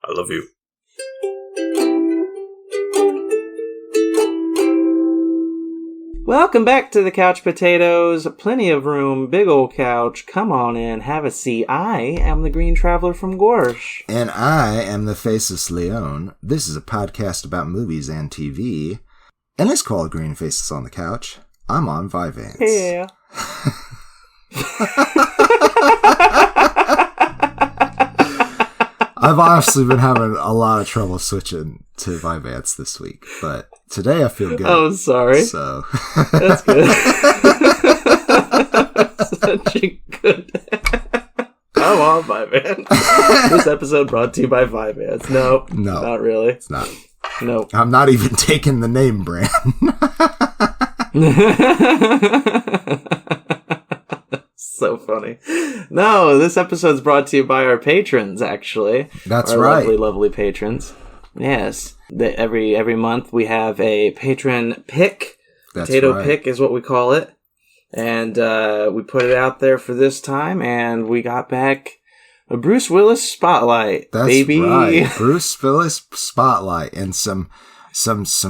I love you. Welcome back to the Couch Potatoes. Plenty of room, big old couch. Come on in, have a seat. I am the Green Traveler from Gorsh. And I am the Faceless Leon. This is a podcast about movies and TV. And it's called Green Faces on the Couch. I'm on Vyvanse. Yeah. I've honestly been having a lot of trouble switching to Vyvanse this week, but today I feel good. Oh, sorry. So that's good. Such a good. I'm on Vyvanse. This episode brought to you by Vyvanse. No, not really. It's not. No, I'm not even taking the name brand. So funny. No, this episode's brought to you by our patrons, actually. That's our right. Lovely, lovely patrons. Yes. Every month we have a patron pick. That's Potato right. pick is what we call it. And we put it out there for this time, and we got back a Bruce Willis spotlight. That's baby. right. Bruce Willis spotlight and some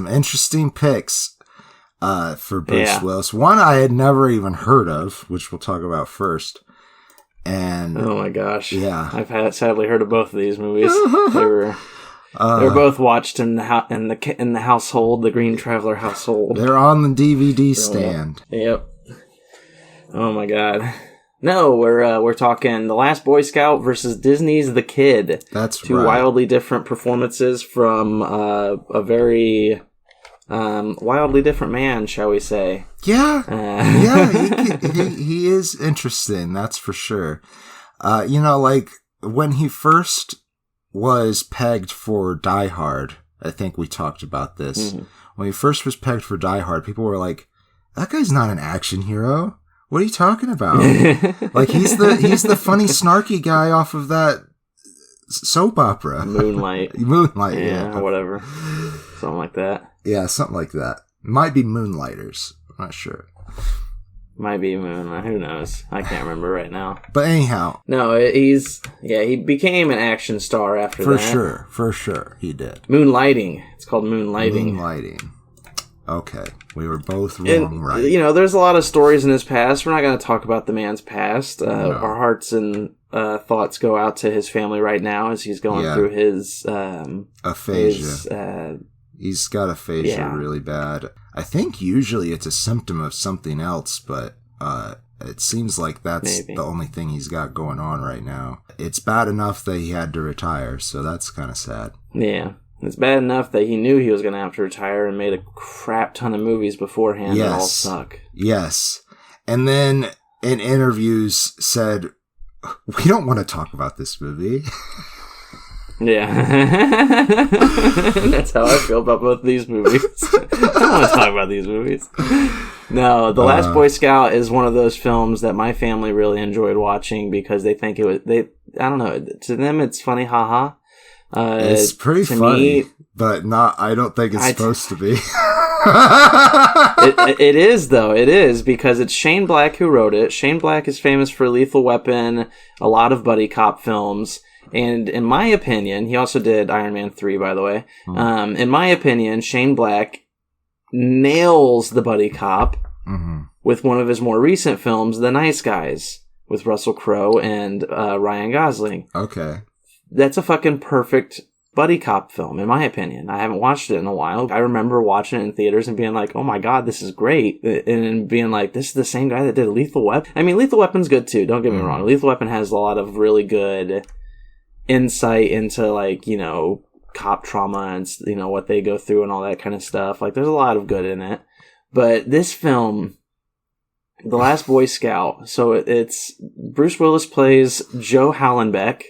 interesting picks. For Bruce Willis. One I had never even heard of, which we'll talk about first. And oh my gosh. Yeah. I've sadly heard of both of these movies. They were both watched in the household, the Green Traveler household. They're on the DVD stand. Yep. Oh my god. No, we're talking The Last Boy Scout versus Disney's The Kid. That's Two right. wildly different performances from a very wildly different man, shall we say. Yeah. He is interesting, that's for sure. Like when he first was pegged for Die Hard, I think we talked about this. Mm-hmm. When he first was pegged for Die Hard, people were like, that guy's not an action hero. What are you talking about? Like he's the funny snarky guy off of that soap opera. Moonlight, yeah. Or whatever. Something like that. Yeah, something like that. Might be Moonlighters. I'm not sure. Might be Moonlight. Who knows? I can't remember right now. But anyhow. No, he became an action star after that. For sure. He did. Moonlighting. It's called Moonlighting. Moonlighting. Okay. We were both wrong, right? There's a lot of stories in his past. We're not going to talk about the man's past. No. Our hearts and thoughts go out to his family right now as he's going through his aphasia. He's got aphasia really bad. I think usually it's a symptom of something else, but it seems like that's the only thing he's got going on right now. It's bad enough that he had to retire, so that's kind of sad. Yeah. It's bad enough that he knew he was going to have to retire and made a crap ton of movies beforehand that all suck. Yes. And then in interviews said, we don't want to talk about this movie. Yeah. That's how I feel about both these movies. I don't want to talk about these movies. No, The Last Boy Scout is one of those films that my family really enjoyed watching because they think I don't know, to them it's funny, haha. It's pretty funny, but not. I don't think it's supposed to be. It is, though. It is, because it's Shane Black who wrote it. Shane Black is famous for Lethal Weapon, a lot of buddy cop films, and in my opinion, he also did Iron Man 3, by the way. In my opinion, Shane Black nails the buddy cop with one of his more recent films, The Nice Guys, with Russell Crowe and Ryan Gosling. Okay. That's a fucking perfect buddy cop film, in my opinion. I haven't watched it in a while. I remember watching it in theaters and being like, oh my god, this is great. And being like, this is the same guy that did Lethal Weapon. I mean, Lethal Weapon's good too, don't get me wrong. Lethal Weapon has a lot of really good insight into, like, cop trauma and, what they go through and all that kind of stuff. Like, there's a lot of good in it. But this film, The Last Boy Scout, so it's Bruce Willis plays Joe Hallenbeck,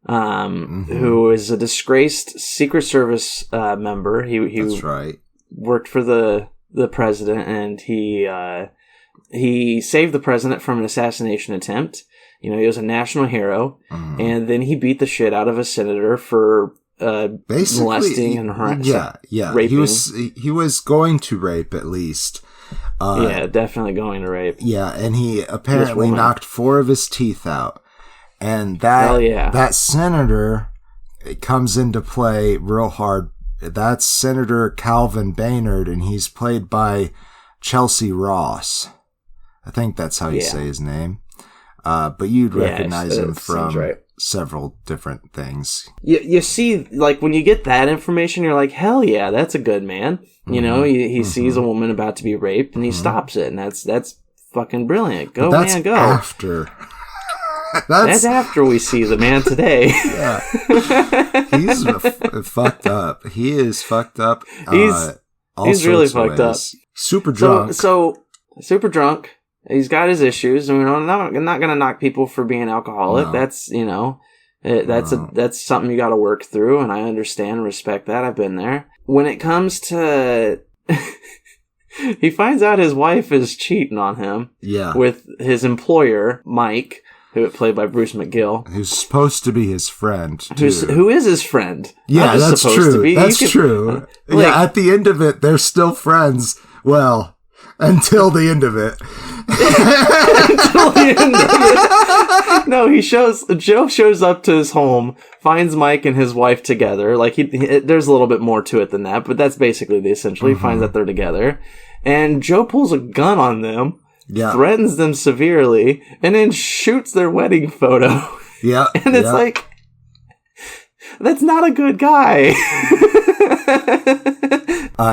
who is a disgraced Secret Service member. That's right. Worked for the president, and he saved the president from an assassination attempt. He was a national hero, and then he beat the shit out of a senator for basically molesting and raping. He was going to rape, at least. Definitely going to rape. Yeah, and he apparently knocked 4 of his teeth out. And that senator it comes into play real hard. That's Senator Calvin Baynard, and he's played by Chelsea Ross. I think that's how you say his name. But you'd recognize him from several different things. You see, like, when you get that information, you're like, hell yeah, that's a good man. You know, he sees a woman about to be raped, and he stops it, and that's fucking brilliant. Go, man, go. After. That's after we see the man today. Yeah. He's fucked up. He is fucked up. He's really fucked up. Super drunk. So super drunk. He's got his issues. And I'm not going to knock people for being alcoholic. No. That's, you know, that's something you got to work through. And I understand and respect that. I've been there. When it comes to... he finds out his wife is cheating on him. Yeah. With his employer, Mike, who played by Bruce McGill. Who's supposed to be his friend, too. Who is his friend? Yeah, that's true. That's true. Like, yeah, at the end of it, they're still friends. Well, until the end of it. Until the end of it. No, Joe shows up to his home, finds Mike and his wife together. Like, there's a little bit more to it than that, but that's basically the essential. He finds that they're together. And Joe pulls a gun on them. Yeah. Threatens them severely, and then shoots their wedding photo. Yeah. And it's like, that's not a good guy.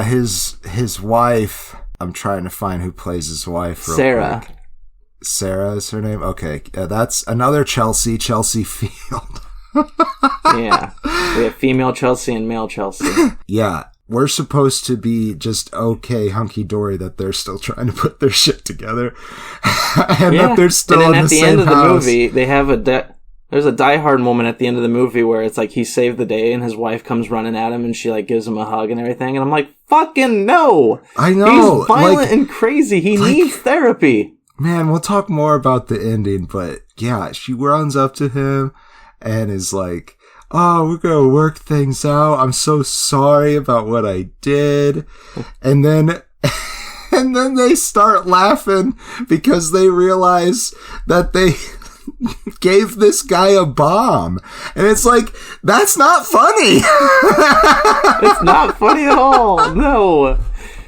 His wife, I'm trying to find who plays his wife. Sarah. Quick. Sarah is her name? Okay. That's another Chelsea Field. Yeah. We have female Chelsea and male Chelsea. Yeah. We're supposed to be just okay, hunky-dory, that they're still trying to put their shit together. And that they're still in the same house. And then at the end of the movie, they have there's a Die Hard moment at the end of the movie where it's like he saved the day and his wife comes running at him and she like gives him a hug and everything. And I'm like, fucking no! I know! He's violent and crazy. He needs therapy. Man, we'll talk more about the ending, but yeah, she runs up to him and is like, oh, we're gonna work things out. I'm so sorry about what I did. And then they start laughing because they realize that they gave this guy a bomb. And it's like, that's not funny. It's not funny at all. No.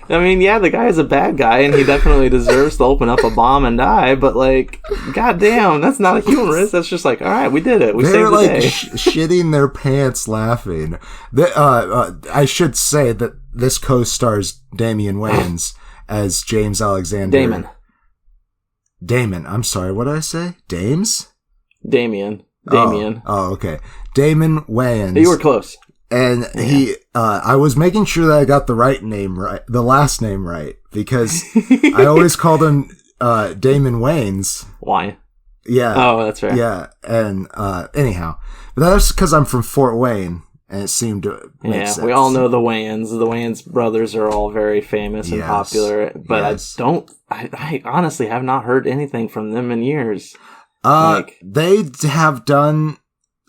I mean, yeah, the guy is a bad guy, and he definitely deserves to open up a bomb and die, but, like, goddamn, that's not humorous. That's just like, all right, we did it. We saved the day. They're, shitting their pants laughing. I should say that this co-stars Damian Wayans as James Alexander. Damon. I'm sorry, what did I say? Damien. Oh, okay. Damon Wayans. You were close. And I was making sure that I got the last name right, because I always called him Damon Wayans. Why? Yeah. Oh, that's right. Yeah, and anyhow, but that's because I'm from Fort Wayne, and it seemed to make sense. We all know the Wayans. The Wayans brothers are all very famous and popular, but I honestly have not heard anything from them in years. They have done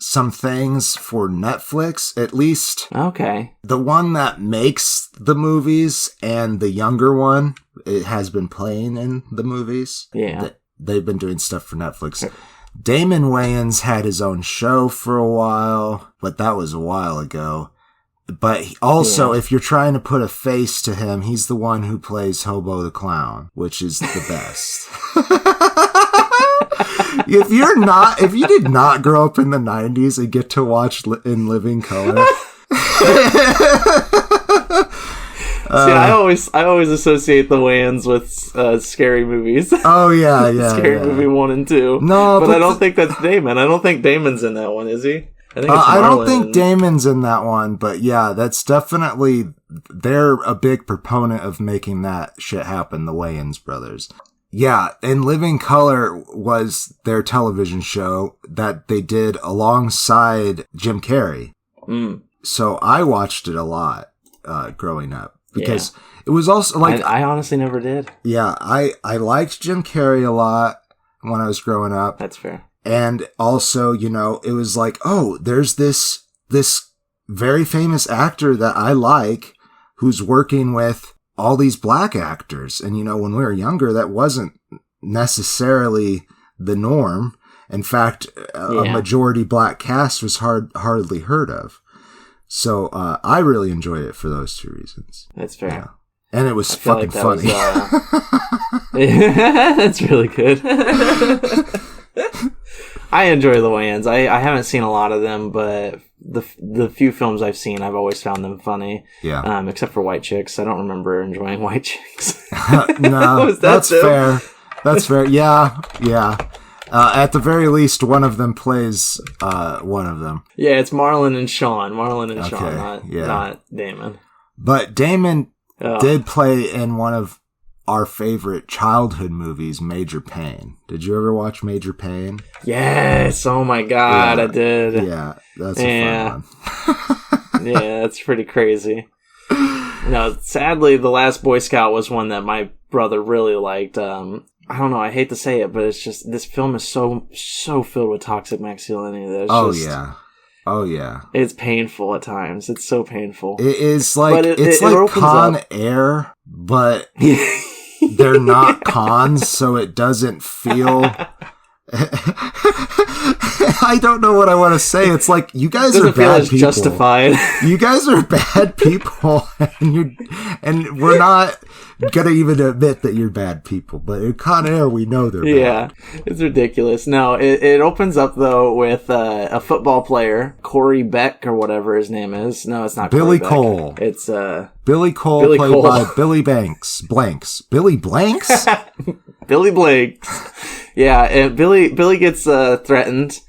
some things for Netflix, at least. Okay. The one that makes the movies and the younger one, it has been playing in the movies. Yeah. They've been doing stuff for Netflix. Damon Wayans had his own show for a while, but that was a while ago. But also, if you're trying to put a face to him, he's the one who plays Hobo the Clown, which is the best. If you did not grow up in the 90s and get to watch In Living Color. See, I always associate the Wayans with scary movies. Oh yeah. Scary Movie 1 and 2. No, but I don't think that's Damon. I don't think Damon's in that one, is he? I think it's I don't think Damon's in that one, but yeah, that's definitely, they're a big proponent of making that shit happen, the Wayans brothers. Yeah, In Living Color was their television show that they did alongside Jim Carrey. Mm. So I watched it a lot growing up because it was also like... I honestly never did. Yeah, I liked Jim Carrey a lot when I was growing up. That's fair. And also, you know, it was like, oh, there's this very famous actor that I like who's working with all these black actors. And, you know, when we were younger, that wasn't necessarily the norm. In fact, a majority black cast was hardly heard of. So I really enjoyed it for those two reasons. That's fair. Yeah. And it was fucking funny. That's really good. I enjoy the Wayans. I haven't seen a lot of them, but the few films I've seen, I've always found them funny. Yeah. Except for White Chicks. I don't remember enjoying White Chicks. No, that's fair. That's fair. Yeah. At the very least, one of them plays one of them. Yeah, it's Marlon and Sean. Sean, not Damon. But Damon did play in one of our favorite childhood movies, Major Payne. Did you ever watch Major Payne? Yes. Oh my God, I did. Yeah, that's a fun one. Yeah, that's pretty crazy. No, sadly, The Last Boy Scout was one that my brother really liked. I don't know, I hate to say it, but it's just, this film is so filled with toxic masculinity. Oh yeah. It's painful at times. It's so painful. It is like, it's like Con Air, but they're not cons, so it doesn't feel... I don't know what I want to say. It's like, you guys are bad people. Justified. You guys are bad people, and we're not gonna even admit that you're bad people. But in Con Air, we know they're bad. Yeah, it's ridiculous. No, it opens up though with a football player, Corey Beck or whatever his name is. No, it's not Billy Corey Cole. Beck. It's Billy Cole, played by Billy Blanks. Billy Blanks? Billy Blanks. Yeah, and Billy gets threatened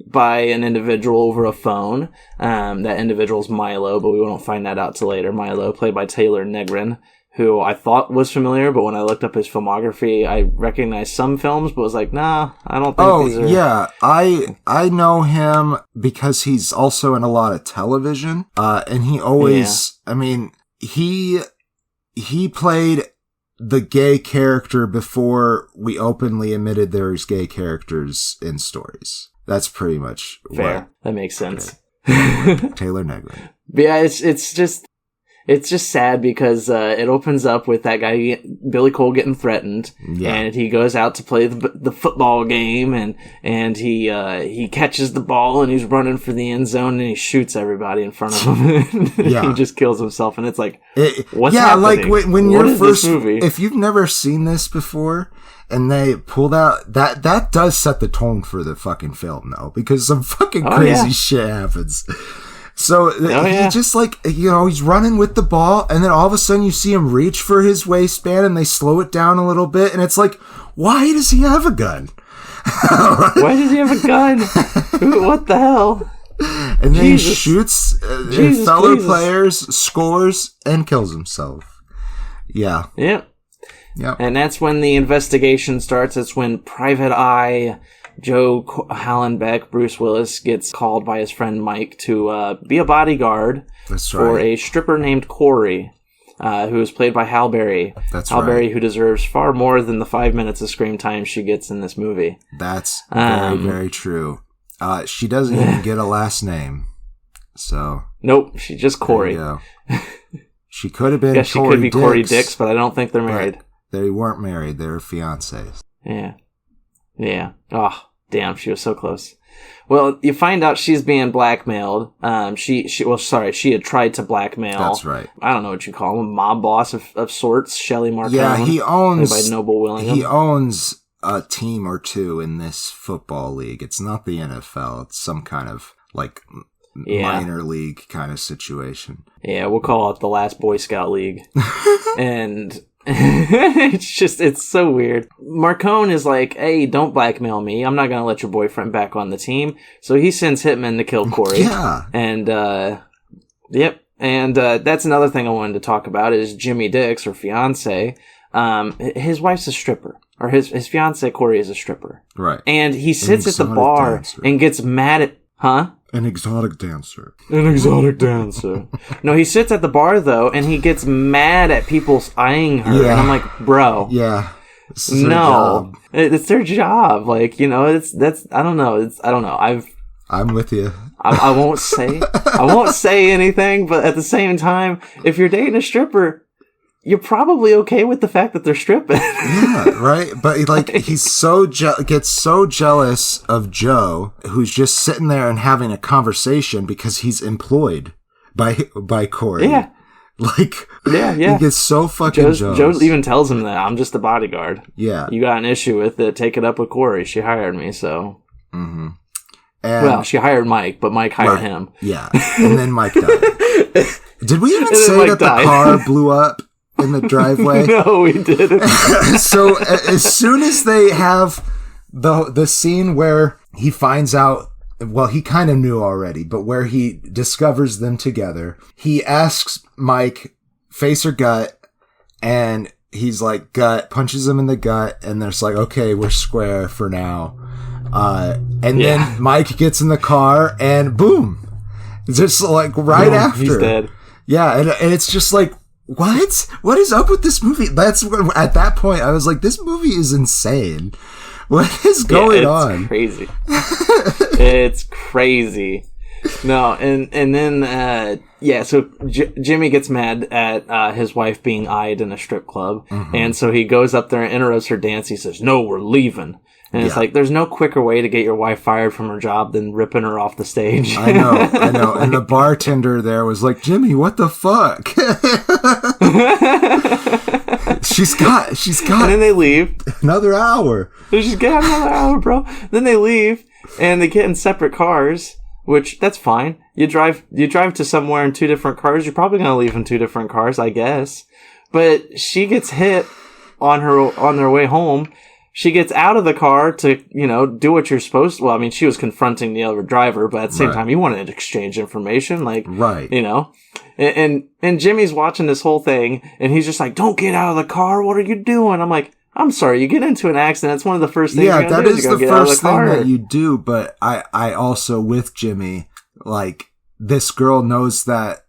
by an individual over a phone. That individual's Milo, but we won't find that out till later. Milo, played by Taylor Negron, who I thought was familiar, but when I looked up his filmography, I recognized some films, but was like, nah, I don't think these are... yeah, I know him because he's also in a lot of television, and he always, I mean, he played the gay character before we openly admitted there's gay characters in stories. That's pretty much fair. That makes sense. Taylor Negron. But yeah, it's just sad because it opens up with that guy Billy Cole getting threatened, and he goes out to play the football game, and he catches the ball and he's running for the end zone and he shoots everybody in front of him. He just kills himself, and it's like, what's happening? Like when you're first, if you've never seen this before, and they pulled out that does set the tone for the fucking film, though, because some fucking crazy shit happens. So he just like, he's running with the ball, and then all of a sudden you see him reach for his waistband and they slow it down a little bit, and it's like, why does he have a gun? Why does he have a gun? What the hell? And then he shoots fellow players, scores, and kills himself. Yeah. Yep. And that's when the investigation starts. It's when Private Eye Joe Hallenbeck, Bruce Willis, gets called by his friend Mike to be a bodyguard for a stripper named Corey, who is played by Halle Berry. Halle Berry, who deserves far more than the 5 minutes of screen time she gets in this movie. That's very, very true. She doesn't even get a last name. So nope, she's just Corey. There you go. She could have been. Yes, she could be Corey Dix, but I don't think they're married. They weren't married. They were fiancés. Yeah. Oh, damn, she was so close. Well, you find out she's being blackmailed. She had tried to blackmail. That's right. I don't know what you call him, a mob boss of sorts, Shelley Marcone. Yeah, he owns. By Noble Willingham. He owns a team or two in this football league. It's not the NFL. It's some kind of like minor league kind of situation. Yeah, we'll call it the Last Boy Scout League. And it's so weird. Marcone is like, hey, don't blackmail me. I'm not going to let your boyfriend back on the team. So he sends hitmen to kill Corey. Yeah. And, And that's another thing I wanted to talk about is Jimmy Dix, her fiance. His wife's a stripper. Or his fiance, Corey, is a stripper. Right. And he sits at the bar and gets mad at... Huh? An exotic dancer. No, he sits at the bar, though, and he gets mad at people eyeing her. Yeah. And I'm like, bro. Yeah. No. It's their job. Like, I don't know. I'm with you. I won't say anything, but at the same time, if you're dating a stripper, you're probably okay with the fact that they're stripping. Yeah, right? But like he's gets so jealous of Joe, who's just sitting there and having a conversation because he's employed by Corey. Yeah. Like, yeah. He gets so fucking jealous. Joe even tells him that I'm just a bodyguard. Yeah. You got an issue with it, take it up with Corey. She hired me, so. Mm-hmm. Well, she hired Mike, but Mike hired him. Yeah. And then Mike died. Did we even say Mike that died. the car blew up in the driveway? No, we didn't. So as soon as they have the scene where he finds out, well, he kind of knew already, but where he discovers them together, he asks Mike, face or gut, and he's like, gut, punches him in the gut, and there's like, okay, we're square for now. And then Mike gets in the car, and boom. Just like right after. He's dead. Yeah, and it's just like, what? What is up with this movie? That's when, at that point, I was like, this movie is insane. What is going on? Crazy. It's crazy. No, and then so Jimmy gets mad at his wife being eyed in a strip club, and so he goes up there and interrupts her dance. He says, "No, we're leaving." And it's like, there's no quicker way to get your wife fired from her job than ripping her off the stage. I know. And the bartender there was like, Jimmy, what the fuck? She's got. And then they leave. Another hour. She's got another hour, bro. Then they leave, and they get in separate cars, which, that's fine. You drive to somewhere in two different cars, you're probably going to leave in two different cars, I guess. But she gets hit on their way home. She gets out of the car to, do what you're supposed to. Well, I mean, she was confronting the other driver, but at the same time, you wanted to exchange information, like, And Jimmy's watching this whole thing, and he's just like, "Don't get out of the car. What are you doing?" I'm like, "I'm sorry. You get into an accident. It's one of the first things. Yeah, that is the first thing that you do." But I also, with Jimmy, like, this girl knows that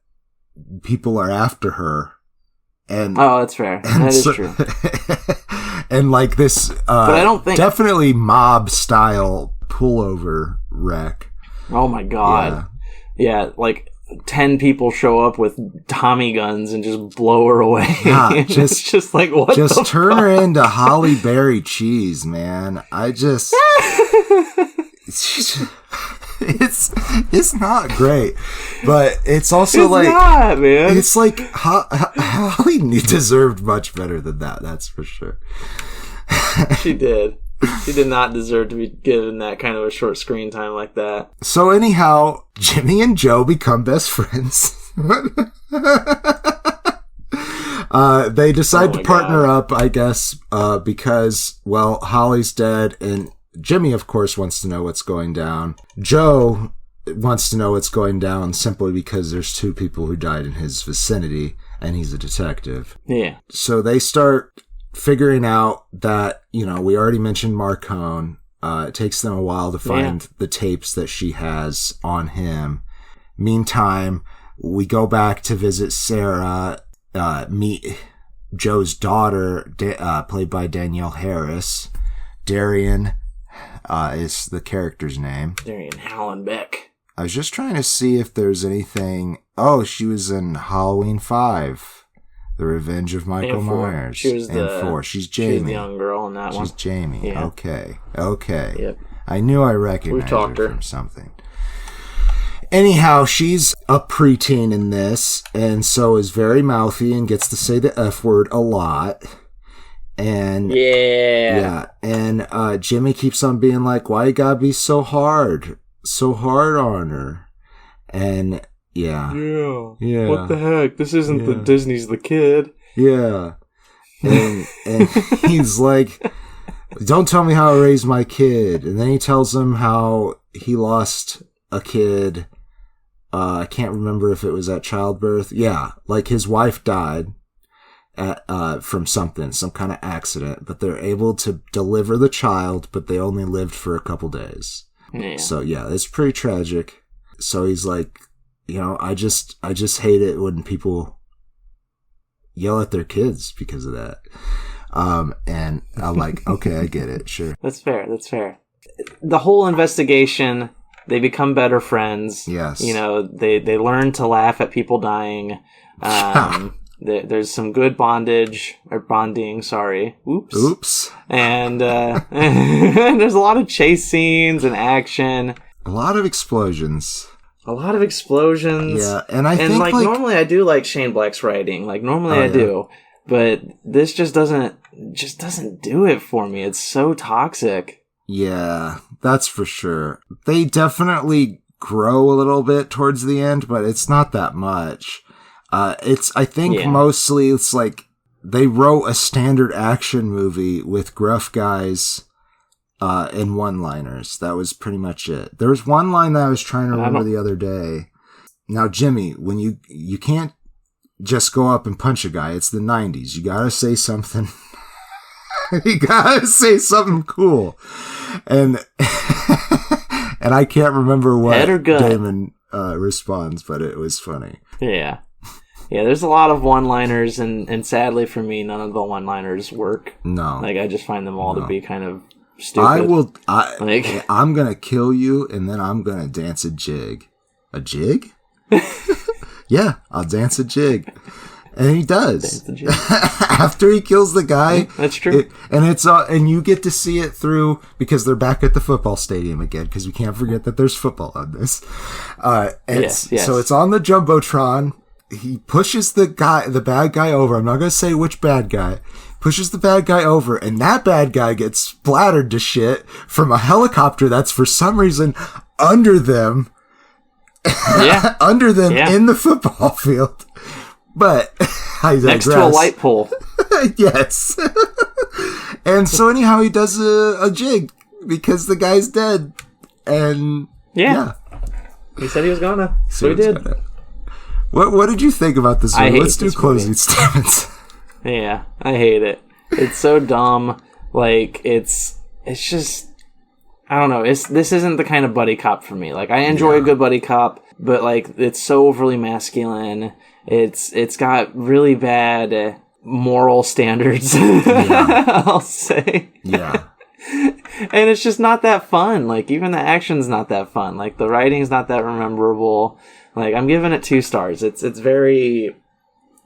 people are after her. And that's fair. That is true. And like this, but I don't think definitely mob style pullover wreck. Oh my god! Yeah, like 10 people show up with Tommy guns and just blow her away. Yeah, it's just like, what? Just turn her into Holly Berry cheese, man. It's not great, but it's also it's like not, man. It's like Holly deserved much better than that. That's for sure. She did. She did not deserve to be given that kind of a short screen time like that. So anyhow, Jimmy and Joe become best friends. They decide to partner up, I guess, because, well, Holly's dead, and Jimmy, of course, wants to know what's going down. Joe wants to know what's going down simply because there's two people who died in his vicinity, and he's a detective. Yeah. So they start figuring out that, we already mentioned Marcone. It takes them a while to find the tapes that she has on him. Meantime, we go back to visit Sarah, meet Joe's daughter, played by Danielle Harris. Darian is the character's name. Darian Hallenbeck. I was just trying to see if there's anything. Oh, she was in Halloween 5. The Revenge of Michael Myers. She was and 4. She's Jamie. She was the young girl in that one. She's Jamie. Yeah. Okay. Yep. I knew I recognized her her from something. Anyhow, she's a preteen in this, and so is very mouthy and gets to say the F word a lot. And and Jimmy keeps on being like, "Why you gotta be so hard on her?" And Yeah. What the heck? This isn't the Disney's the Kid. Yeah. And he's like, "Don't tell me how I raised my kid." And then he tells him how he lost a kid. I can't remember if it was at childbirth. Yeah, like his wife died from some kind of accident, but they're able to deliver the child, but they only lived for a couple days. Yeah. So yeah, it's pretty tragic. So he's like, I just hate it when people yell at their kids because of that. And I'm like, okay, I get it. Sure. That's fair. The whole investigation, they become better friends. Yes. They learn to laugh at people dying. There's some good bonding, sorry. Oops. And there's a lot of chase scenes and action. A lot of explosions. Yeah, and I think, like, normally I do like Shane Black's writing. Like, normally I do. But this just doesn't do it for me. It's so toxic. Yeah, that's for sure. They definitely grow a little bit towards the end, but it's not that much. I think mostly it's like they wrote a standard action movie with gruff guys and one-liners. That was pretty much it. There was one line that I was trying to remember the other day. Now, Jimmy, when you can't just go up and punch a guy. It's the 90s. You gotta say something. You gotta say something cool. And and I can't remember what Damon responds, but it was funny. Yeah. Yeah, there's a lot of one-liners, and sadly for me, none of the one-liners work. No. Like, I just find them all to be kind of stupid. I'm gonna kill you, and then I'm gonna dance a jig. A jig? Yeah, I'll dance a jig. And he does. After he kills the guy. That's true. And you get to see it through, because they're back at the football stadium again, because we can't forget that there's football on this. Yes. So it's on the Jumbotron. He pushes the bad guy over. I'm not going to say which bad guy. Pushes the bad guy over, and that bad guy gets splattered to shit from a helicopter that's for some reason under them. Yeah. Under them in the football field. But I digress. Next to a light pole. Yes. And so anyhow, he does a jig because the guy's dead. And yeah. He said he was gonna. So he did. What did you think about this movie? Let's do closing statements. Yeah, I hate it. It's so dumb. Like, it's just, I don't know. This isn't the kind of buddy cop for me. Like, I enjoy a good buddy cop, but like, it's so overly masculine. It's got really bad moral standards. I'll say. Yeah. And it's just not that fun. Like, even the action's not that fun. Like, the writing's not that memorable. Like, I'm giving it 2 stars. It's very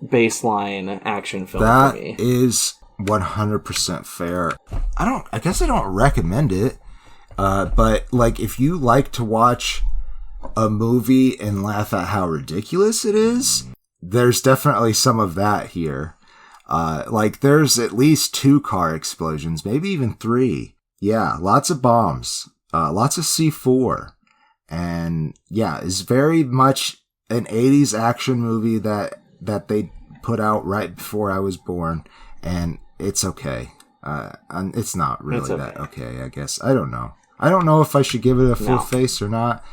baseline action film for me. That is 100% fair. I guess I don't recommend it. But like, if you like to watch a movie and laugh at how ridiculous it is, there's definitely some of that here. Like, there's at least 2 car explosions, maybe even 3. Yeah, lots of bombs, lots of C4. And yeah, it's very much an 80s action movie that they put out right before I was born, and it's okay. And it's not really that okay, I guess. I don't know. I don't know if I should give it a full face or not.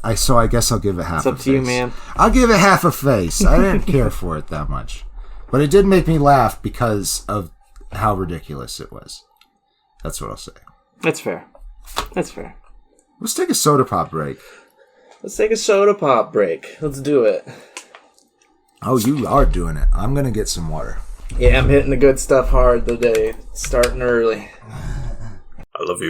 I guess I'll give it half a face. It's up to you, man. I'll give it half a face. I didn't care for it that much. But it did make me laugh because of how ridiculous it was. That's what I'll say. That's fair. Let's take a soda pop break. Let's do it. Oh, you are doing it. I'm going to get some water. Yeah, I'm hitting the good stuff hard today. Starting early. I love you.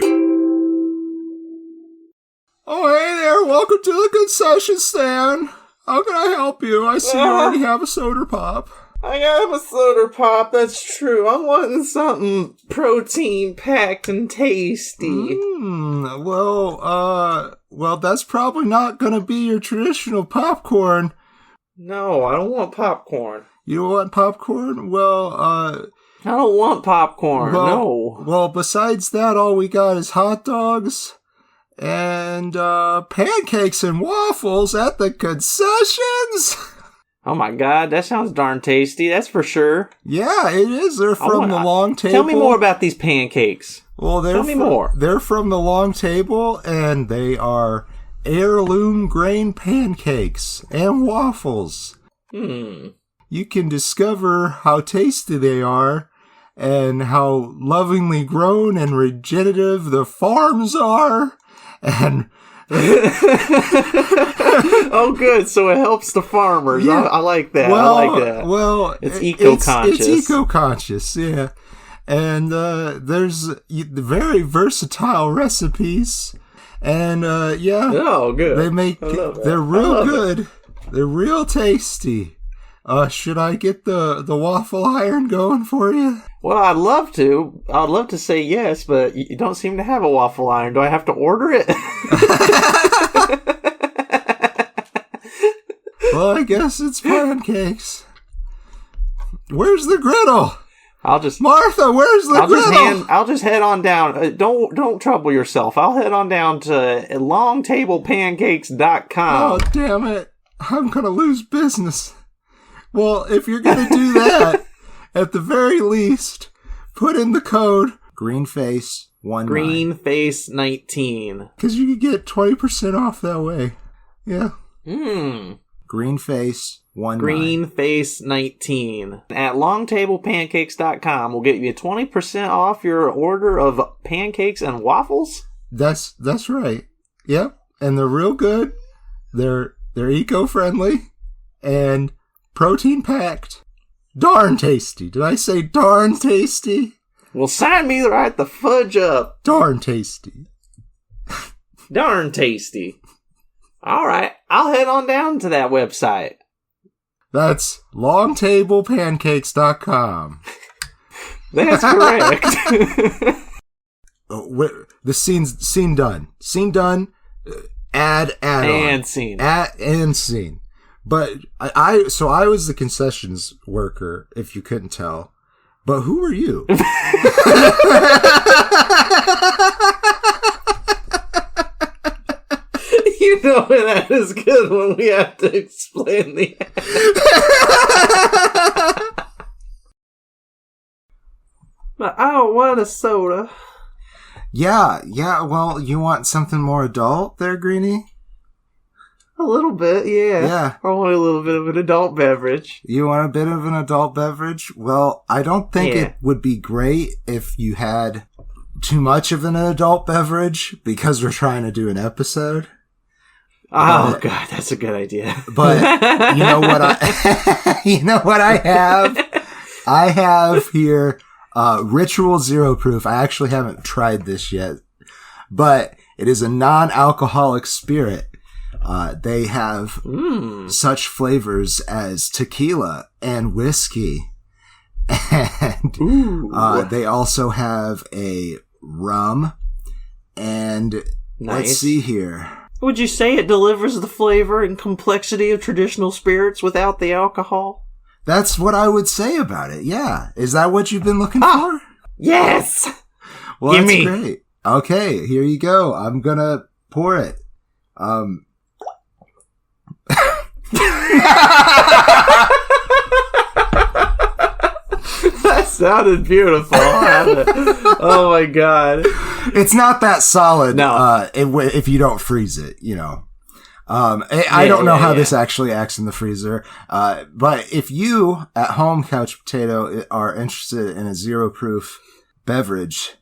Oh, hey there. Welcome to the concession stand. How can I help you? I see you already have a soda pop. I have a soda pop, that's true. I'm wanting something protein-packed and tasty. Well, that's probably not going to be your traditional popcorn. No, I don't want popcorn. You don't want popcorn? Well, I don't want popcorn, no. Well, besides that, all we got is hot dogs and pancakes and waffles at the concessions. Oh my god, that sounds darn tasty, that's for sure. Yeah, it is. They're from the long table. Tell me more about these pancakes. Well, tell me more. They're from the long table, and they are heirloom grain pancakes and waffles. You can discover how tasty they are and how lovingly grown and regenerative the farms are. And oh, good. So it helps the farmers. Yeah. I like that. Well, it's eco-conscious. It's eco-conscious, yeah. And there's very versatile recipes. And yeah. Oh, good. They're real good. They're real tasty. Should I get the waffle iron going for you? Well, I'd love to. I'd love to say yes, but you don't seem to have a waffle iron. Do I have to order it? Well, I guess it's pancakes. Where's the griddle? Martha, where's the griddle? I'll just head on down. Don't trouble yourself. I'll head on down to longtablepancakes.com. Oh, damn it. I'm going to lose business. Well, if you're going to do that, at the very least, put in the code GreenFace19. GreenFace19. Because you could get 20% off that way. Yeah. GreenFace19. GreenFace19 at longtablepancakes.com will get you 20% off your order of pancakes and waffles. That's right. Yep. And they're real good. They're eco-friendly and protein packed. Darn tasty. Did I say darn tasty? Well, sign me right the fudge up. Darn tasty. Darn tasty. All right. I'll head on down to that website. That's longtablepancakes.com. That's correct. The scene done. Scene done. Add and on. Scene. And scene. But I was the concessions worker, if you couldn't tell. But who were you? You know that is good when we have to explain the But I don't want a soda. Yeah, well, you want something more adult there, Greenie? A little bit, yeah. Yeah. I want a little bit of an adult beverage. You want a bit of an adult beverage? Well, I don't think it would be great if you had too much of an adult beverage because we're trying to do an episode. Oh, God, that's a good idea. But you know what I have? I have here Ritual Zero Proof. I actually haven't tried this yet, but it is a non-alcoholic spirit. They have such flavors as tequila and whiskey. And they also have a rum. And let's see here. Would you say it delivers the flavor and complexity of traditional spirits without the alcohol? That's what I would say about it, yeah. Is that what you've been looking for? Yes! Well, that's great. Okay, here you go. I'm gonna pour it. That sounded beautiful. Oh my God. It's not that solid. No. If you don't freeze it, you know. I don't know how this actually acts in the freezer. But if you at home, Couch Potato, are interested in a zero proof beverage,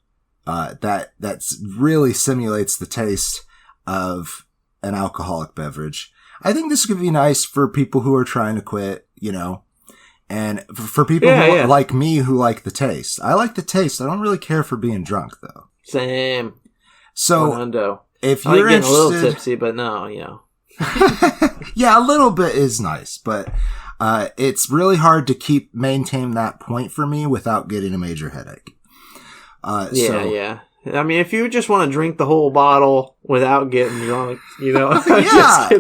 that's really simulates the taste of an alcoholic beverage, I think this could be nice for people who are trying to quit, you know, and for people like me who like the taste. I like the taste. I don't really care for being drunk, though. Same. So, if you're getting a little tipsy, but no, you know. Yeah, a little bit is nice, but it's really hard to maintain that point for me without getting a major headache. Yeah. I mean, if you just want to drink the whole bottle without getting drunk, you know. Just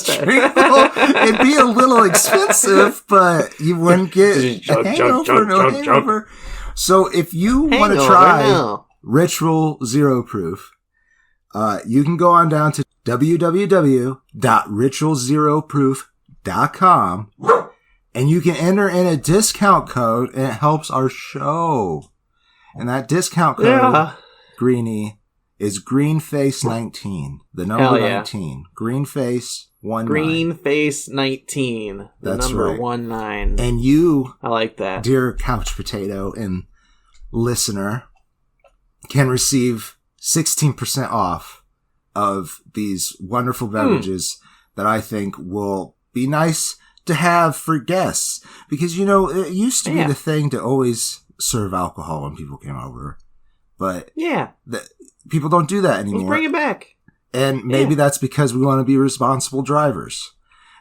drink the whole. It'd be a little expensive, but you wouldn't get no hangover. So if you want to try Ritual Zero Proof, you can go on down to www.ritualzeroproof.com and you can enter in a discount code and it helps our show. And that discount code, Greenie, is GreenFace19. The number 19. GreenFace19. GreenFace19. The number 19. And you, I like that, dear Couch Potato and listener, can receive 16% off of these wonderful beverages that I think will be nice to have for guests. Because, you know, it used to be the thing to always serve alcohol when people came over. But people don't do that anymore. Let's bring it back. And maybe that's because we want to be responsible drivers.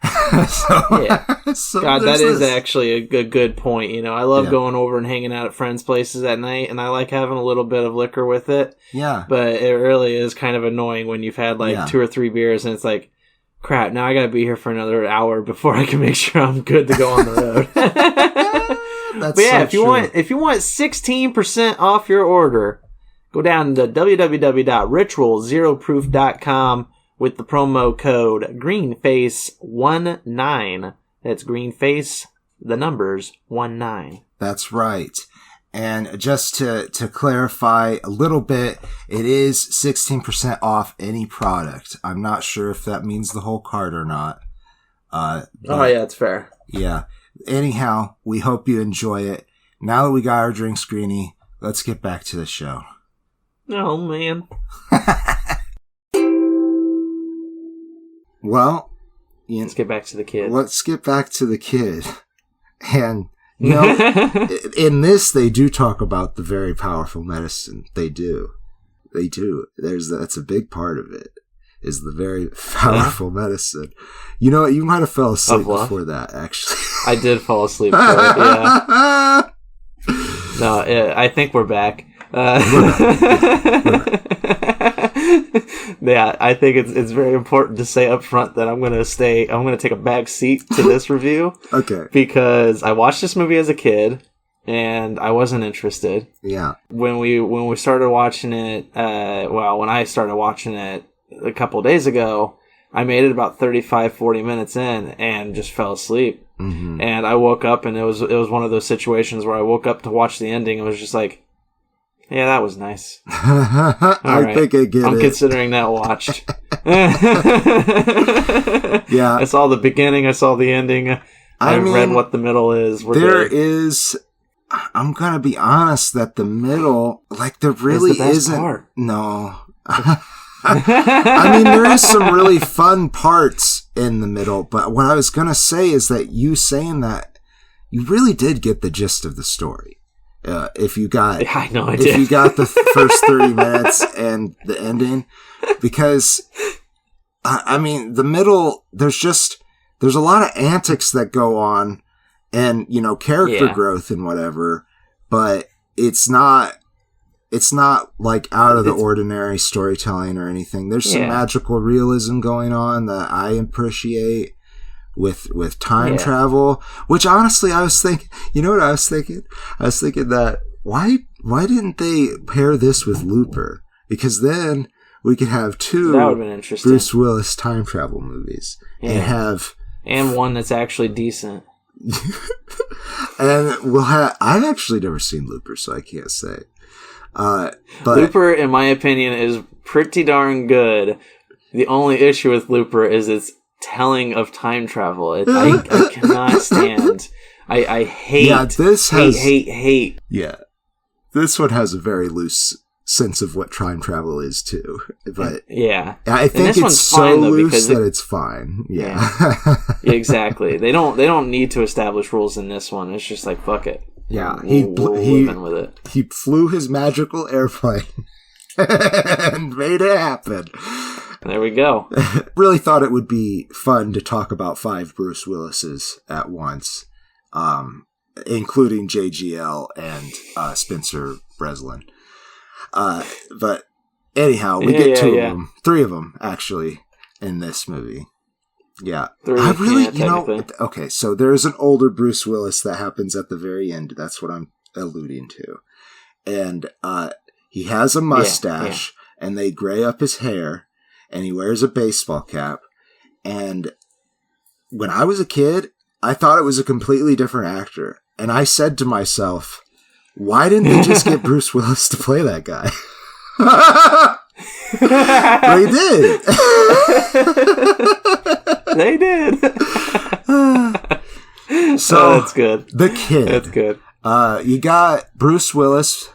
Yeah. So God, that is this. actually a good point. You know, I love going over and hanging out at friends' places at night, and I like having a little bit of liquor with it. Yeah. But it really is kind of annoying when you've had like 2 or 3 beers, and it's like, crap, now I gotta be here for another hour before I can make sure I'm good to go on the road. That's but yeah, so if you want 16% off your order, go down to www.ritualzeroproof.com with the promo code GreenFace19. That's GreenFace, the numbers 19. That's right. And just to clarify a little bit, it is 16% off any product. I'm not sure if that means the whole cart or not. Oh yeah, it's fair. Yeah. Anyhow, we hope you enjoy it. Now that we got our drinks, Greenie, let's get back to the show. Oh, man. Well, let's get back to the kid. Let's get back to the kid. And, you know, in this, they do talk about the very powerful medicine. They do. They do. That's a big part of it, is the very powerful medicine. You know what? You might have fell asleep before that, actually. I did fall asleep for it, yeah. No, I think we're back. Yeah, I think it's very important to say up front that I'm going to take a back seat to this review. Okay. Because I watched this movie as a kid and I wasn't interested. Yeah. When we started watching it, when I started watching it a couple days ago, I made it about 35, 40 minutes in and just fell asleep. Mm-hmm. And I woke up and it was one of those situations where I woke up to watch the ending and was just like, yeah, that was nice. I think I get it. I'm considering that watched. Yeah. I saw the beginning. I saw the ending. I read what the middle is. I'm going to be honest that the middle, like, there really is the best isn't. Part. No. I mean, there is some really fun parts in the middle, but what I was going to say is that you saying that, you really did get the gist of the story. If you got the first 30 minutes and the ending, because I mean, the middle, there's a lot of antics that go on and, you know, character growth and whatever, but it's not like out of the ordinary storytelling or anything. There's some magical realism going on that I appreciate with time travel, which honestly I was thinking, you know what I was thinking? I was thinking that why didn't they pair this with Looper? Because then we could have two Bruce Willis time travel movies and one that's actually decent. And I've actually never seen Looper, so I can't say. But Looper, in my opinion, is pretty darn good. The only issue with Looper is its telling of time travel. I cannot stand. I hate. Yeah, hate. Yeah, this one has a very loose sense of what time travel is too. But yeah, I think it's so loose that it's fine. Yeah, exactly. They don't need to establish rules in this one. It's just like, fuck it. Yeah, living with it. He flew his magical airplane and made it happen. There we go. Really thought it would be fun to talk about 5 Bruce Willises at once, including JGL and Spencer Breslin. But anyhow, we get 2 of them, 3 of them actually in this movie. Yeah, 3, I really, okay, so there's an older Bruce Willis that happens at the very end. That's what I'm alluding to. And he has a mustache, and they gray up his hair, and he wears a baseball cap. And when I was a kid, I thought it was a completely different actor. And I said to myself, why didn't they just get Bruce Willis to play that guy? They did. They did. So that's good. The kid. That's good. You got Bruce Willis.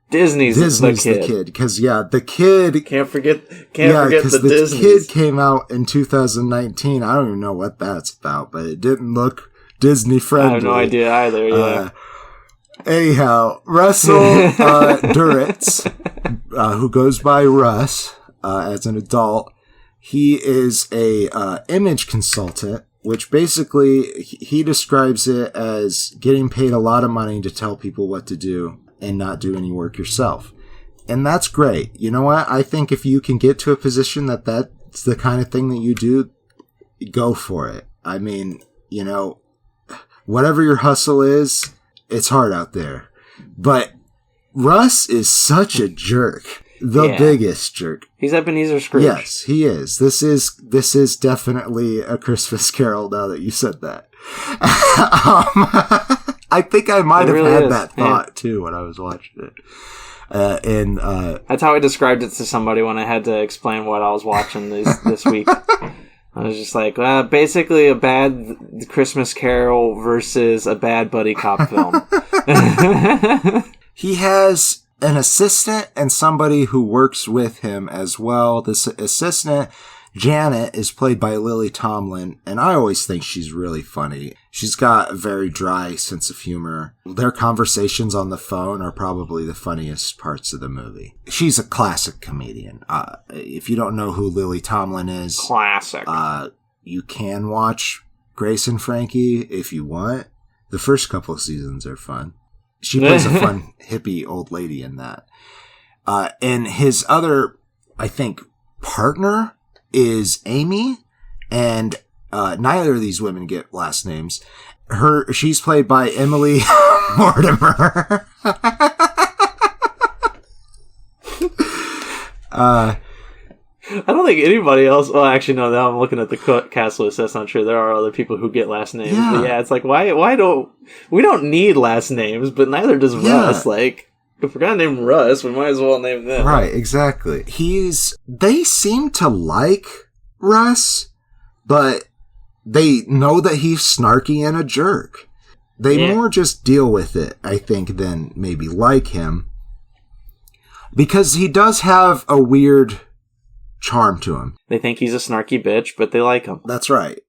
Disney's the kid. Because the kid. Can't forget the Disney. The kid came out in 2019. I don't even know what that's about, but it didn't look Disney friendly. I have no idea either. Yeah. Anyhow, Russell Duritz, who goes by Russ as an adult, he is a image consultant which basically he describes it as getting paid a lot of money to tell people what to do and not do any work yourself. And that's great. You know what? I think if you can get to a position that's the kind of thing that you do, go for it. I mean, you know, whatever your hustle is, it's hard out there. But Russ is such a jerk. The biggest jerk. He's Ebenezer Scrooge. Yes, he is. This is definitely A Christmas Carol now that you said that. I think I might have had that thought too when I was watching it. That's how I described it to somebody when I had to explain what I was watching this week. I was just like, basically a bad Christmas Carol versus a bad buddy cop film. He has an assistant and somebody who works with him as well. This assistant, Janet, is played by Lily Tomlin, and I always think she's really funny. She's got a very dry sense of humor. Their conversations on the phone are probably the funniest parts of the movie. She's a classic comedian. If you don't know who Lily Tomlin is, classic. You can watch Grace and Frankie if you want. The first couple of seasons are fun. She plays a fun hippie old lady in that. And his other, I think, partner is Amy, and neither of these women get last names. She's played by Emily Mortimer. I don't think anybody else. Well, actually, no. Now I'm looking at the cast list. That's not true. There are other people who get last names. Yeah. But yeah, it's like why don't we don't need last names, but neither does Russ. Like, if we're gonna name Russ, we might as well name them. Right, exactly. They seem to like Russ, but they know that he's snarky and a jerk. They more just deal with it, I think, than maybe like him. Because he does have a weird charm to him. They think he's a snarky bitch, but they like him. That's right.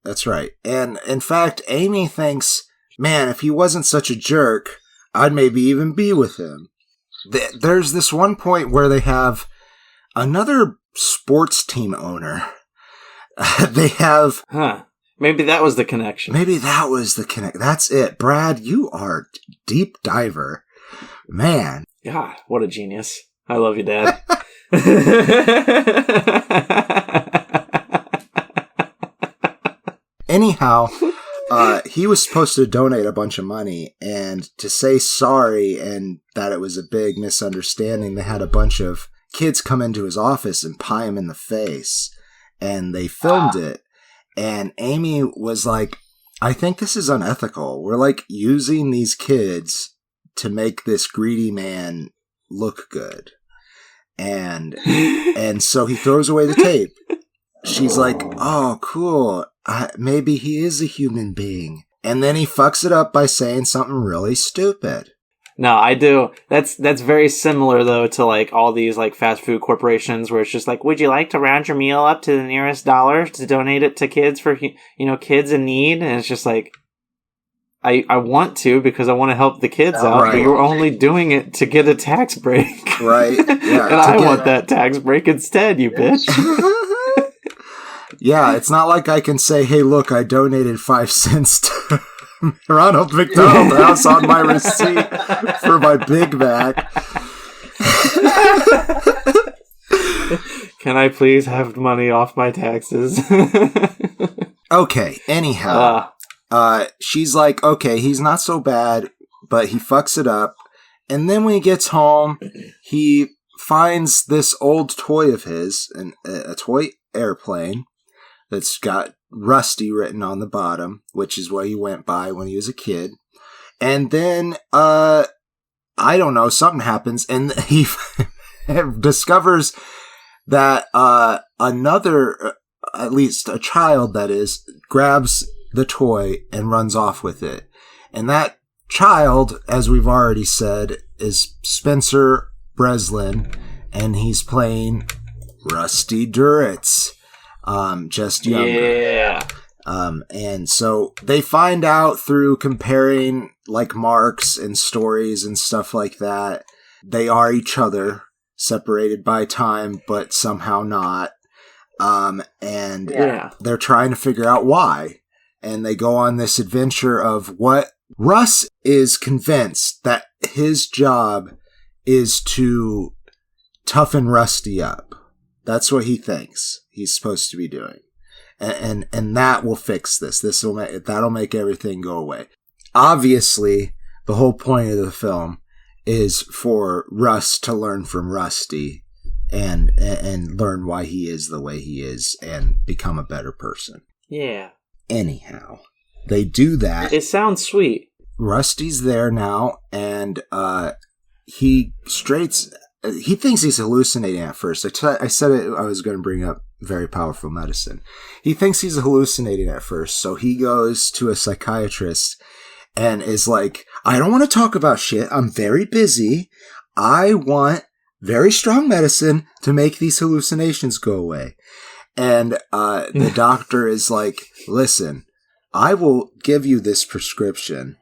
And in fact, Amy thinks, man, if he wasn't such a jerk, I'd maybe even be with him. There's this one point where they have another sports team owner. They have... Maybe that was the connection. That's it. Brad, you are deep diver. Man. God, what a genius. I love you, Dad. Anyhow, he was supposed to donate a bunch of money, and to say sorry and that it was a big misunderstanding, they had a bunch of kids come into his office and pie him in the face, and they filmed it. And Amy was like, I think this is unethical. We're like using these kids to make this greedy man look good. And so he throws away the tape. She's like, oh, cool. Maybe he is a human being. And then he fucks it up by saying something really stupid. No, I do. That's very similar, though, to, like, all these, like, fast food corporations where it's just like, would you like to round your meal up to the nearest dollar to donate it to kids for, kids in need? And it's just like, I want to because I want to help the kids out, right. But you're only doing it to get a tax break. Right. Yeah, and I want that tax break instead, you bitch. Yeah, it's not like I can say, hey, look, I donated 5 cents to Ronald McDonald House on my receipt for my Big Mac. Can I please have money off my taxes? Okay, anyhow. She's like, okay, he's not so bad, but he fucks it up. And then when he gets home, he finds this old toy of his, a toy airplane that's got Rusty written on the bottom, which is what he went by when he was a kid. And then, I don't know, something happens, and he discovers that another, at least a child that is, grabs the toy and runs off with it. And that child, as we've already said, is Spencer Breslin, and he's playing Rusty Duritz, just younger. Yeah. And so they find out through comparing like marks and stories and stuff like that. They are each other, separated by time, but somehow not. And they're trying to figure out why. And they go on this adventure of what Russ is convinced that his job is to toughen Rusty up. That's what he thinks he's supposed to be doing. And that will fix this. That'll make everything go away. Obviously, the whole point of the film is for Russ to learn from Rusty and learn why he is the way he is and become a better person. Yeah. Anyhow, they do that. It sounds sweet. Rusty's there now, and he thinks he's hallucinating at first. I said it. I was going to bring up very powerful medicine. He thinks he's hallucinating at first, so he goes to a psychiatrist and is like, I don't want to talk about shit. I'm very busy. I want very strong medicine to make these hallucinations go away. And the doctor is like, listen, I will give you this prescription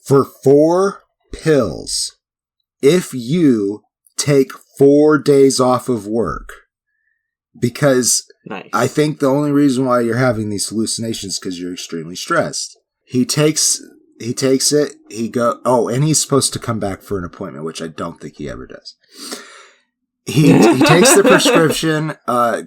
for 4 pills if you take 4 days off of work. Because nice. I think the only reason why you're having these hallucinations is because you're extremely stressed. He takes it. And he's supposed to come back for an appointment, which I don't think he ever does. He takes the prescription,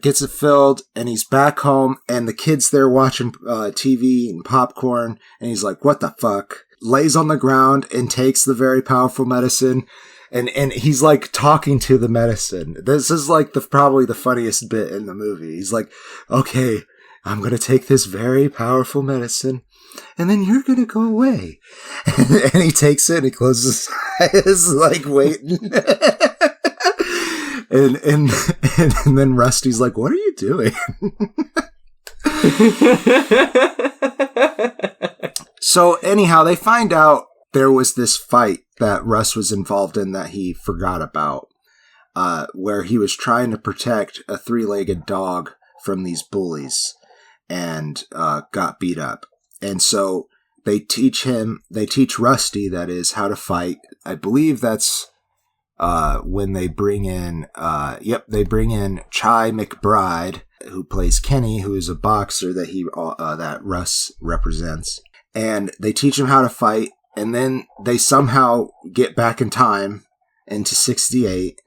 gets it filled, and he's back home, and the kid's there watching TV and popcorn, and he's like, what the fuck? Lays on the ground and takes the very powerful medicine, and he's like talking to the medicine. This is like probably the funniest bit in the movie. He's like, okay, I'm going to take this very powerful medicine, and then you're going to go away. And he takes it and he closes his eyes, like waiting. And then Rusty's like, what are you doing? So anyhow, they find out there was this fight that Russ was involved in that he forgot about, where he was trying to protect a 3-legged dog from these bullies and got beat up. And so they teach Rusty, that is, how to fight. I believe that's when they bring in Chai McBride, who plays Kenny, who is a boxer that Russ represents. And they teach him how to fight, and then they somehow get back in time into 68.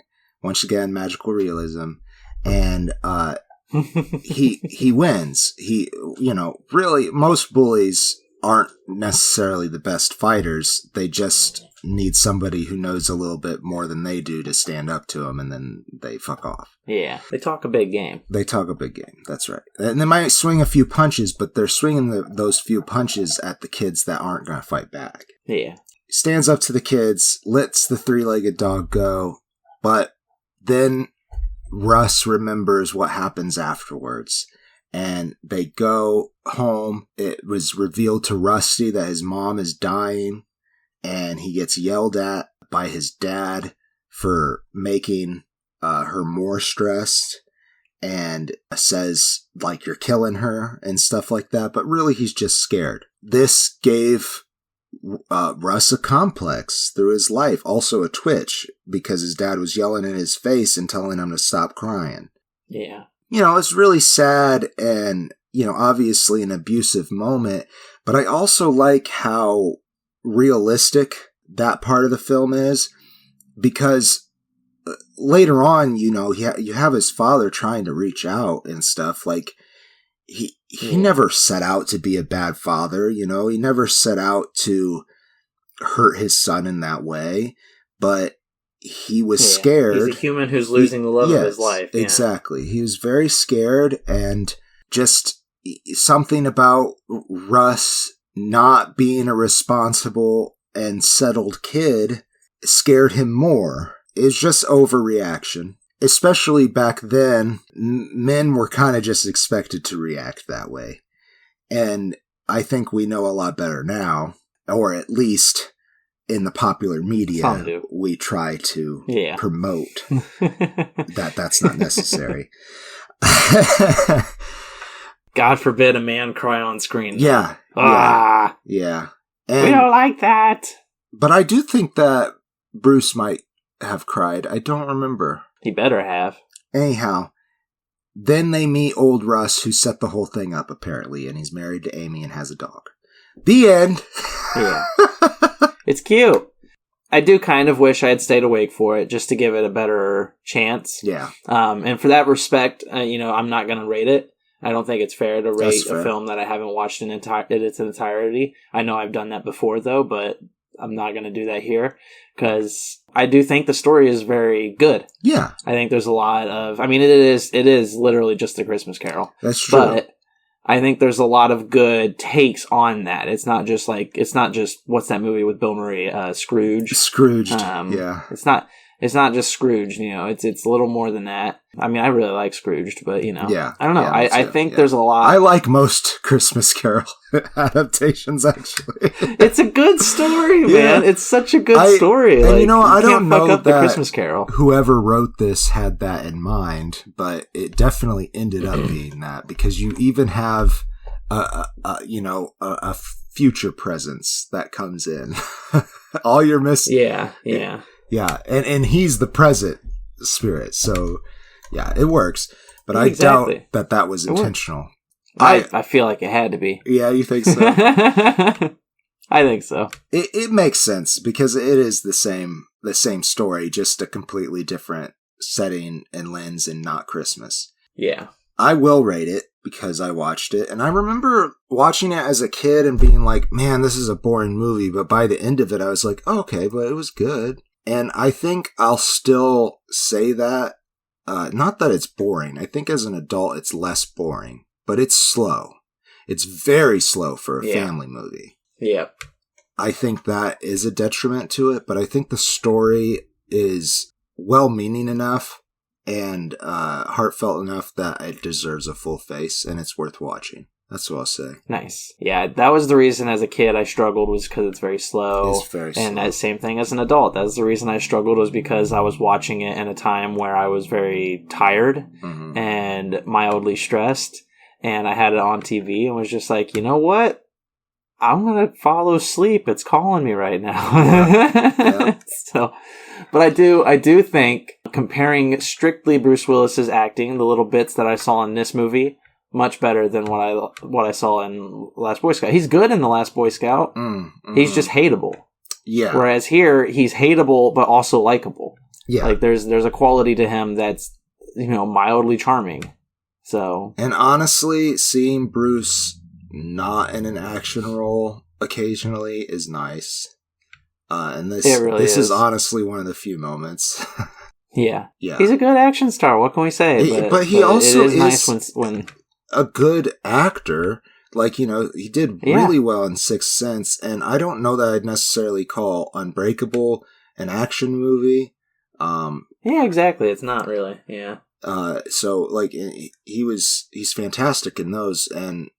Once again, magical realism. And he wins. Really, most bullies aren't necessarily the best fighters. They just need somebody who knows a little bit more than they do to stand up to them, and then they fuck off. Yeah, they talk a big game. That's right. And they might swing a few punches, but they're swinging those few punches at the kids that aren't going to fight back. Yeah. Stands up to the kids, lets the 3-legged dog go, but then Russ remembers what happens afterwards. And they go home. It was revealed to Rusty that his mom is dying, and he gets yelled at by his dad for making her more stressed, and says, like, you're killing her and stuff like that. But really, he's just scared. This gave Russ a complex through his life, also a twitch, because his dad was yelling in his face and telling him to stop crying. Yeah. It's really sad and, obviously an abusive moment, but I also like how realistic that part of the film is, because later on, you have his father trying to reach out and stuff. Like, he never set out to be a bad father, he never set out to hurt his son in that way, but he was scared. He's a human who's losing the love of his life. Yeah. Exactly. He was very scared, and just something about Russ not being a responsible and settled kid scared him more. It's just overreaction. Especially back then, men were kind of just expected to react that way. And I think we know a lot better now, or at least in the popular media, we try to promote that's not necessary. God forbid a man cry on screen. Yeah. Yeah. And we don't like that. But I do think that Bruce might have cried. I don't remember. He better have. Anyhow, Then they meet old Russ, who set the whole thing up, apparently, and he's married to Amy and has a dog. The end. Yeah. It's cute. I do kind of wish I had stayed awake for it just to give it a better chance. Yeah. And for that respect, I'm not going to rate it. I don't think it's fair to rate a film that I haven't watched in its entirety. I know I've done that before, though, but I'm not going to do that here because I do think the story is very good. Yeah. I think there's a lot of... it is literally just a Christmas Carol. That's true. But I think there's a lot of good takes on that. It's not just what's that movie with Bill Murray? Scrooge. Scrooged. Yeah. It's not just Scrooge, it's a little more than that. I really like Scrooged, but Yeah. I don't know. Yeah, I think there's a lot. I like most Christmas Carol adaptations, actually. It's a good story, man. It's such a good story. And I don't know up that the Christmas Carol. Whoever wrote this had that in mind, but it definitely ended up being that because you even have a future presence that comes in. All you're missing. Yeah. Yeah, and he's the present spirit, so yeah, it works. But Exactly. I doubt that was intentional. I feel like it had to be. Yeah, you think so? I think so. It makes sense because it is the same story, just a completely different setting and lens, and not Christmas. Yeah, I will rate it because I watched it, and I remember watching it as a kid and being like, "Man, this is a boring movie." But by the end of it, I was like, oh, "Okay, but it was good." And I think I'll still say that. Not that it's boring. I think as an adult, it's less boring. But it's slow. It's very slow for a family movie. Yep. I think that is a detriment to it. But I think the story is well-meaning enough and heartfelt enough that it deserves a full face. And it's worth watching. That's what I'll say. Nice. Yeah, that was the reason as a kid I struggled was because it's very slow. It's very slow. And that same thing as an adult. That's the reason I struggled was because I was watching it in a time where I was very tired and mildly stressed. And I had it on TV and was just like, you know what? I'm going to follow sleep. It's calling me right now. Yeah. So, but I do think comparing strictly Bruce Willis's acting, the little bits that I saw in this movie, much better than what I saw in Last Boy Scout. He's good in The Last Boy Scout. He's just hateable. Yeah. Whereas here, he's hateable but also likable. Yeah. Like there's a quality to him that's mildly charming. So. And honestly, seeing Bruce not in an action role occasionally is nice. And this is honestly one of the few moments. Yeah. Yeah. He's a good action star. What can we say? But he also is nice when a good actor. Like, he did really well in Sixth Sense, and I don't know that I'd necessarily call Unbreakable an action movie. Yeah, exactly. It's not really. Yeah. So like he's fantastic in those, and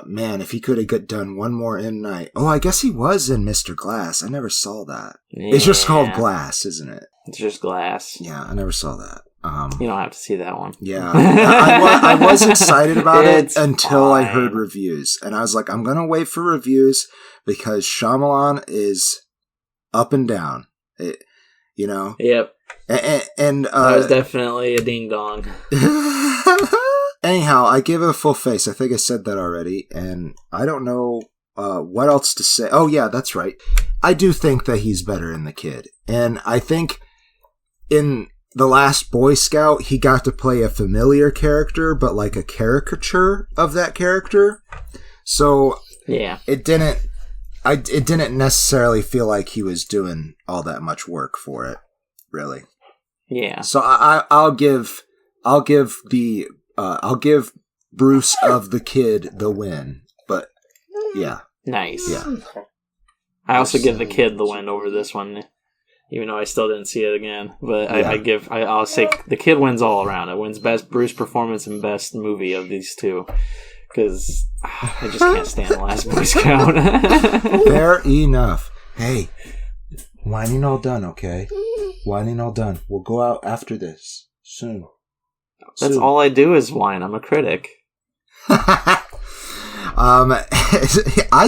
man, if he could have done one more M. Night. Oh, I guess he was in Mr. Glass. I never saw that. Yeah. It's just called Glass, isn't it? It's just Glass. Yeah, I never saw that. You don't have to see that one. Yeah. I was excited about it until I heard reviews. And I was like, I'm going to wait for reviews because Shyamalan is up and down. Yep. And that was definitely a ding-dong. Anyhow, I give it a full face. I think I said that already. And I don't know what else to say. Oh, yeah, that's right. I do think that he's better in The Kid. And I think in The Last Boy Scout, he got to play a familiar character, but like a caricature of that character. So yeah, it didn't necessarily feel like he was doing all that much work for it, really. Yeah. So I'll give Bruce of The Kid the win, but yeah. Nice. Yeah. I also give The Kid the win over this one. Even though I still didn't see it again. But I'll say The Kid wins all around. It wins best Bruce performance and best movie of these two. Because I just can't stand The Last Boy Scout. Fair enough. Hey, whining all done, okay? Whining all done. We'll go out after this. Soon. That's all I do is whine. I'm a critic. I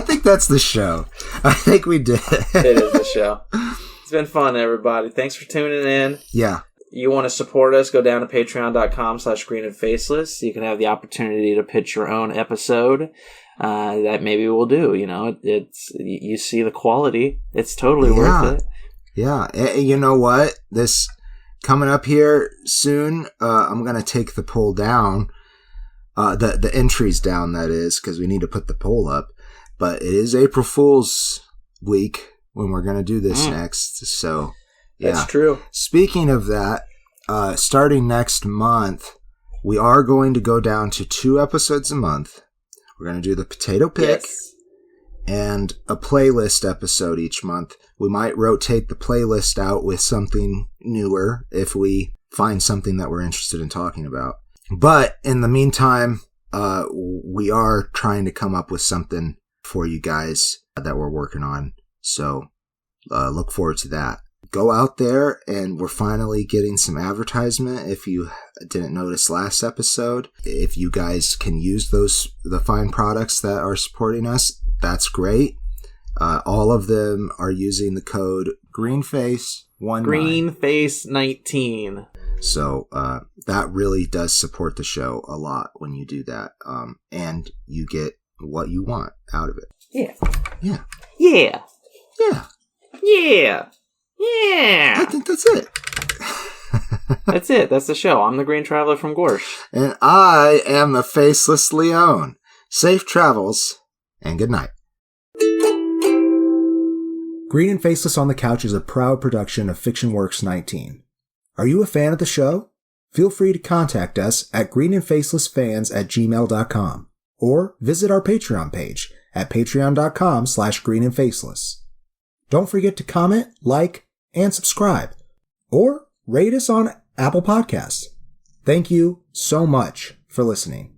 think that's the show. I think we did. It is the show. It's been fun, everybody. Thanks for tuning in. Yeah. you want to support us, go down to patreon.com/greenandfaceless. You can have the opportunity to pitch your own episode that maybe we'll do. You know, it's you see the quality. It's totally worth it. Yeah. You know what? This coming up here soon, I'm going to take the poll down. The entries down, that is, because we need to put the poll up. But it is April Fool's week when we're going to do this next. So, yeah. That's true. Speaking of that, starting next month, we are going to go down to 2 episodes a month. We're going to do the potato pick and a playlist episode each month. We might rotate the playlist out with something newer if we find something that we're interested in talking about. But in the meantime, we are trying to come up with something for you guys that we're working on. So look forward to that. Go out there, and we're finally getting some advertisement. If you didn't notice last episode, if you guys can use the fine products that are supporting us, that's great. All of them are using the code GreenFace19. GreenFace19. So that really does support the show a lot when you do that. And you get what you want out of it. Yeah. Yeah. Yeah. Yeah. Yeah. Yeah. I think that's it. That's it. That's the show. I'm the Green Traveler from Gorsh. And I am the Faceless Leon. Safe travels and good night. Green and Faceless on the Couch is a proud production of FictionWorks 19. Are you a fan of the show? Feel free to contact us at greenandfacelessfans@gmail.com or visit our Patreon page at patreon.com/greenandfaceless. Don't forget to comment, like, and subscribe, or rate us on Apple Podcasts. Thank you so much for listening.